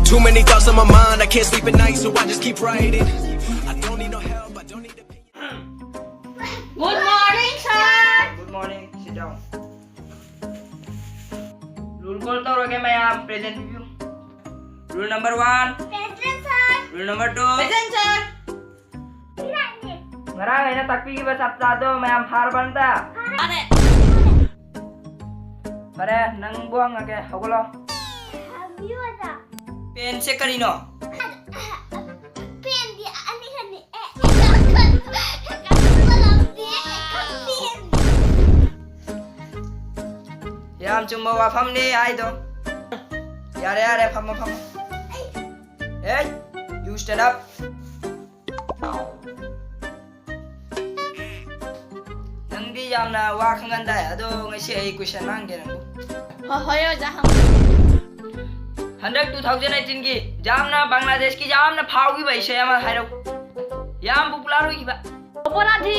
Too many thoughts on my mind, I can't sleep at night, so I just keep writing. I don't need no help, I don't need to pay. Good morning, sir. Good morning. Sit down. Rule call tawrage mayam present review. Rule number 1. Present, sir. Rule number 2. Present, sir. Ngarang ina takpi ki bas apta do mayam har banta. Are. Pare nang buang age hogolo. Have ada? Pen se karino. Pen dia ani. Malam dia pen. Yam chumba wa pham ni ai do. Yare pham. Hey, you stand up. Nangdi yamna wa khanganda ado ngasi ai question mangge nang. Hoyo jaham. 2018 की जामना बांग्लादेश की जामना फाउगी भाई शेमा हाइरो याम popular होगी बा Bola di.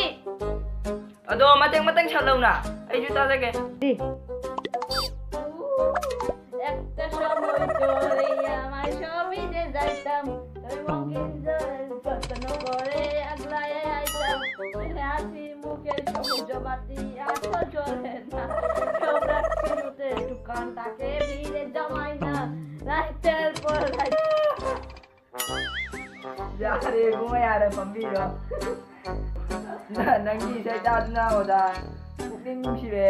अदो मतंग छलौना आई जुता जगे একটা সময় চলে আমার সবই যে যাইতাম তোর মঙ্গিন যত্ন করে আগলায় আইতাম হাসি মুখের সবুজ বাতি আসো চলে না সব রাখতে দোকানটাকে ভিড়ে জমাই না রাইতের পর রাইত यारे गुमा यारे फम्बीरो नंगी सेटाद ना होदा दिन मुशिरे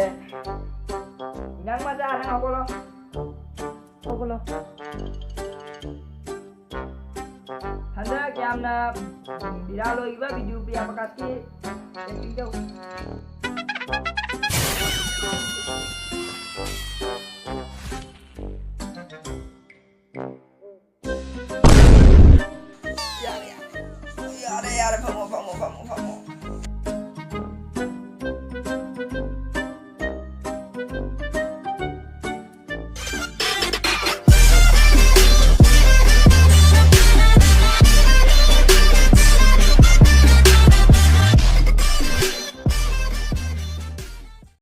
nang maza nang hokolo handa kyamna biralo iba video priya pakasti acting jauh